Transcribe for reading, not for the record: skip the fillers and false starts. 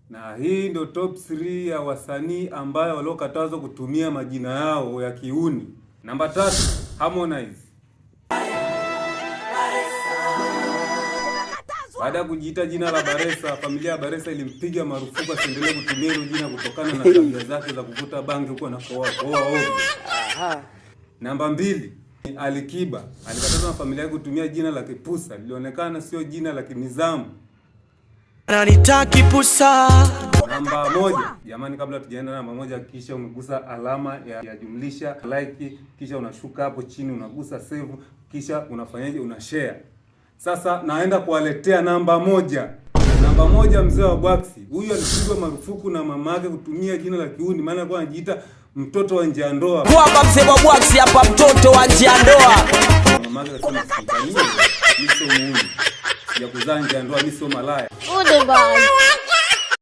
Na hii ndio top 3 ya wasanii ambayo waliokatazwa kutumia majina yao ya kiuni. Namba 3, Harmonize. Baada ya kujiita jina la Baresa, familia ya Baresa ilimpiga marufuku asiendelee kutumia hilo jina kutokana na tabia zake za kuvuta bangi huko na koa ovyo. Namba 2, Alikiba. Alikatazwa na familia yake kutumia jina la Kipusa, lilionekana sio jina la kinizamu. Ananitaki pusa. Namba 1, jamani, kabla tujaenda namba 1, kisha umegusa alama ya jumlisha like, kisha unashuka hapo chini unagusa save, kisha unafanyaje? Unashare. Sasa naenda kuwaletea namba 1. Namba 1, mzee wa Bwaksi. Huyu alipigwa marufuku na mama yake kutumia jina la kiuni, maana alikuwa anajiita mtoto wa nje ya ndoa. Kwa mzee wa Bwaksi hapa, mtoto wa nje ya ndoa. Mama yake akasema mimi sio muuni. Ya kuzaa nje ya ndoa, mimi sio malaya. Ude bana.